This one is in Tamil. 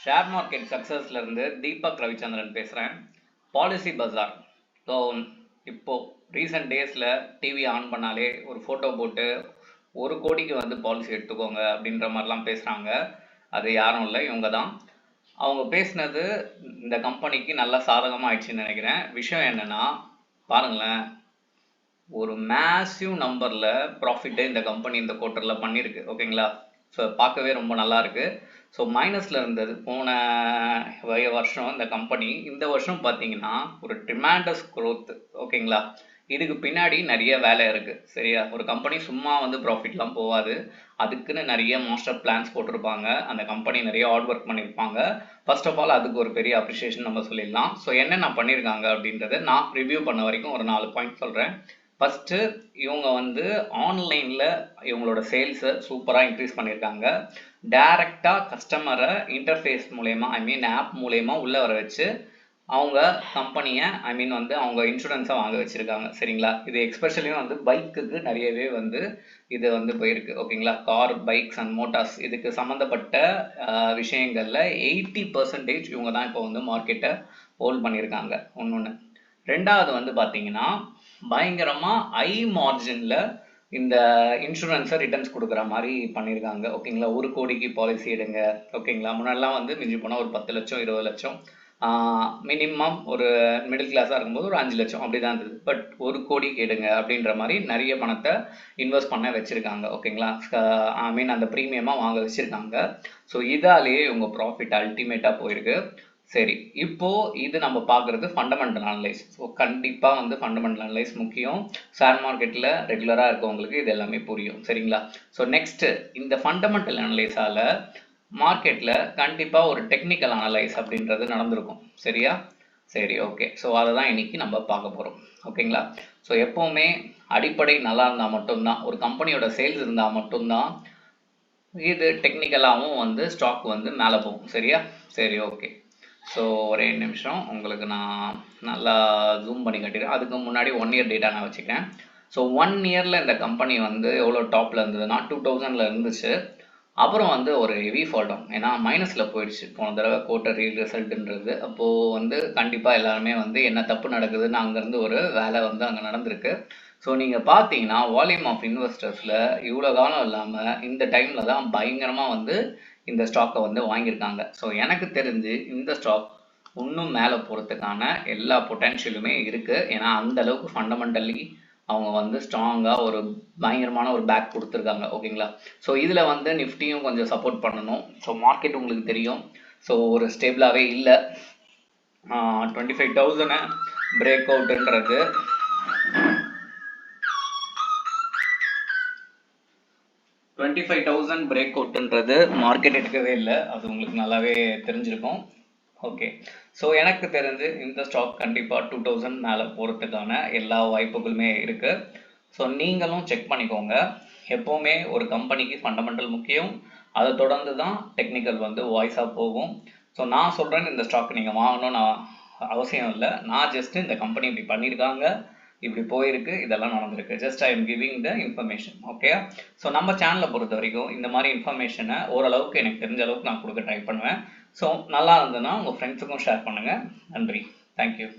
ஷேர் மார்க்கெட் சக்ஸஸ்ல இருந்து தீபக் ரவிச்சந்திரன் பேசுகிறேன். பாலிசி பஜார். ஸோ இப்போ ரீசெண்ட் டேஸில் டிவி ஆன் பண்ணாலே ஒரு ஃபோட்டோ போட்டு 1 கோடிக்கு வந்து பாலிசி எடுத்துக்கோங்க அப்படின்ற மாதிரிலாம் பேசுகிறாங்க. அது யாரும் இல்லை, இவங்க தான். அவங்க பேசினது இந்த கம்பெனிக்கு நல்லா சாதகமாக ஆயிடுச்சுன்னு நினைக்கிறேன். விஷயம் என்னென்னா பாருங்களேன், ஒரு மேசிவ் நம்பரில் ப்ராஃபிட்டை இந்த கம்பெனி இந்த குவார்ட்டரில் பண்ணியிருக்கு. ஓகேங்களா? ஸோ பார்க்கவே ரொம்ப நல்லா இருக்கு. ஸோ மைனஸில் இருந்தது போன வருஷம் இந்த கம்பெனி. இந்த வருஷம் பார்த்தீங்கன்னா ஒரு ட்ரிமாண்டஸ் க்ரோத். ஓகேங்களா? இதுக்கு பின்னாடி நிறைய வேலை இருக்குது. சரியா? ஒரு கம்பெனி சும்மா வந்து ப்ராஃபிட்லாம் போகாது. அதுக்குன்னு நிறைய மாஸ்டர் பிளான்ஸ் போட்டிருப்பாங்க. அந்த கம்பெனி நிறைய ஹார்ட் ஒர்க் பண்ணியிருப்பாங்க. ஃபர்ஸ்ட் ஆஃப் ஆல் அதுக்கு ஒரு பெரிய அப்ரிஷியேஷன் நம்ம சொல்லிடலாம். ஸோ என்னென்ன பண்ணியிருக்காங்க அப்படின்றத நான் ரிவ்யூ பண்ண வரைக்கும் ஒரு 4 பாயிண்ட் சொல்கிறேன். ஃபஸ்ட்டு, இவங்க வந்து ஆன்லைனில் இவங்களோட சேல்ஸை சூப்பராக இன்க்ரீஸ் பண்ணியிருக்காங்க. டைரெக்டாக கஸ்டமரை இன்டர்ஃபேஸ் மூலயமா, ஆப் மூலயமா உள்ளே வர வச்சு அவங்க கம்பெனியை வந்து அவங்க இன்சூரன்ஸை வாங்க வச்சுருக்காங்க. சரிங்களா? இது எக்ஸ்பெஷலியும் வந்து பைக்குக்கு நிறையவே வந்து இது வந்து போயிருக்கு. ஓகேங்களா? கார், பைக்ஸ் அண்ட் மோட்டார்ஸ் இதுக்கு சம்மந்தப்பட்ட விஷயங்களில் 80% இவங்க தான் இப்போ வந்து மார்க்கெட்டை ஹோல்ட் பண்ணியிருக்காங்க. ஒன்று. ரெண்டாவது வந்து பார்த்தீங்கன்னா பயங்கரமாக ஹை மார்ஜினில் இந்த இன்சூரன்ஸை ரிட்டர்ன்ஸ் கொடுக்குற மாதிரி பண்ணியிருக்காங்க. ஓகேங்களா? 1 கோடிக்கு பாலிசி எடுங்க. ஓகேங்களா? முன்னாடிலாம் வந்து மிஞ்சி போனால் ஒரு 10 லட்சம் 20 லட்சம், மினிமம் ஒரு மிடில் கிளாஸாக இருக்கும்போது ஒரு 5 லட்சம் அப்படி தான் இருந்தது. பட் 1 கோடிக்கு எடுங்க அப்படின்ற மாதிரி நிறைய பணத்தை இன்வெஸ்ட் பண்ண வச்சுருக்காங்க. ஓகேங்களா? அந்த ப்ரீமியமாக வாங்க வச்சுருக்காங்க. ஸோ இதாலேயே இவங்க ப்ராஃபிட் அல்டிமேட்டாக போயிருக்கு. சரி, இப்போ இது நம்ம பார்க்குறது ஃபண்டமெண்டல் அனலைஸ். ஸோ கண்டிப்பாக வந்து ஃபண்டமெண்டல் அனலைஸ் முக்கியம். ஷேர் மார்க்கெட்டில் ரெகுலராக இருக்கவங்களுக்கு இது எல்லாமே புரியும். சரிங்களா? ஸோ நெக்ஸ்ட்டு, இந்த ஃபண்டமெண்டல் அனலைஸால் மார்க்கெட்டில் கண்டிப்பாக ஒரு டெக்னிக்கல் அனலைஸ் அப்படின்றது நடந்திருக்கும். சரியா? சரி, ஓகே. ஸோ அதை தான் இன்னைக்கு நம்ம பார்க்க போகிறோம். ஓகேங்களா? ஸோ எப்போவுமே அடிப்படை நல்லா இருந்தால் மட்டும்தான், ஒரு கம்பெனியோட சேல்ஸ் இருந்தால் மட்டும்தான் இது டெக்னிக்கலாகவும் வந்து ஸ்டாக் வந்து மேலே போகும். சரியா? சரி, ஓகே. ஸோ ஒரே நிமிஷம் உங்களுக்கு நான் நல்லா ஜூம் பண்ணி கட்டிடுறேன். அதுக்கு முன்னாடி 1 இயர் டேட்டா நான் வச்சுக்கிறேன். ஸோ 1 இயரில் இந்த கம்பெனி வந்து எவ்வளோ டாப்பில் இருந்ததுன்னா 2000 இருந்துச்சு. அப்புறம் வந்து ஒரு ஹெவி ஃபால் டவுன். ஏன்னா மைனஸில் போயிடுச்சு போன தடவை குவார்ட்டர்லி ரிசல்ட்டுன்றது. அப்போது வந்து கண்டிப்பாக எல்லாருமே வந்து என்ன தப்பு நடக்குதுன்னு அங்கேருந்து ஒரு வேலை வந்து அங்கே நடந்திருக்கு. ஸோ நீங்கள் பார்த்தீங்கன்னா வால்யூம் ஆஃப் இன்வெஸ்டர்ஸில் இவ்வளோ காலம் இல்லாமல் இந்த டைமில் தான் பயங்கரமாக வந்து இந்த ஸ்டாக்கை வந்து வாங்கியிருக்காங்க. ஸோ எனக்கு தெரிஞ்சு இந்த ஸ்டாக் இன்னும் மேலே போகிறதுக்கான எல்லா பொட்டென்ஷியலுமே இருக்குது. ஏன்னா அந்த அளவுக்கு ஃபண்டமெண்டலி அவங்க வந்து ஸ்ட்ராங்காக ஒரு பயங்கரமான ஒரு பேக் கொடுத்துருக்காங்க. ஓகேங்களா? ஸோ இதில் வந்து நிஃப்டியும் கொஞ்சம் சப்போர்ட் பண்ணணும். ஸோ மார்க்கெட் உங்களுக்கு தெரியும், ஸோ ஒரு ஸ்டேபிளாகவே இல்லை. 25,000 பிரேக் அவுட்ன்றது 25,000 பிரேக் அவுட்ன்றது மார்க்கெட் எடுக்கவே இல்லை. அது உங்களுக்கு நல்லாவே தெரிஞ்சிருக்கும். ஓகே. ஸோ எனக்கு தெரிஞ்சு இந்த ஸ்டாக் கண்டிப்பாக 2000 மேலே போகிறதுக்கான எல்லா வாய்ப்புகளுமே இருக்குது. ஸோ நீங்களும் செக் பண்ணிக்கோங்க. எப்போவுமே ஒரு கம்பெனிக்கு ஃபண்டமெண்டல் முக்கியம், அதை தொடர்ந்து தான் டெக்னிக்கல் வந்து வாய்ஸாக போகும். ஸோ நான் சொல்கிறேன்னு இந்த ஸ்டாக் நீங்கள் வாங்கணும்னு அவசியம் இல்லை. நான் ஜஸ்ட்டு இந்த கம்பெனி இப்படி பண்ணியிருக்காங்க, இப்படி போயிருக்கு, இதெல்லாம் நடந்திருக்கு. Just I am giving the information. Okay. So நம்ம சேனலை பொறுத்த வரைக்கும் இந்த மாதிரி இன்ஃபர்மேஷனை ஓரளவுக்கு எனக்கு தெரிஞ்ச அளவுக்கு நான் கொடுக்க ட்ரை பண்ணுவேன். ஸோ நல்லா இருந்ததுன்னா உங்கள் ஃப்ரெண்ட்ஸுக்கும் ஷேர் பண்ணுங்கள். நன்றி. தேங்க்யூ.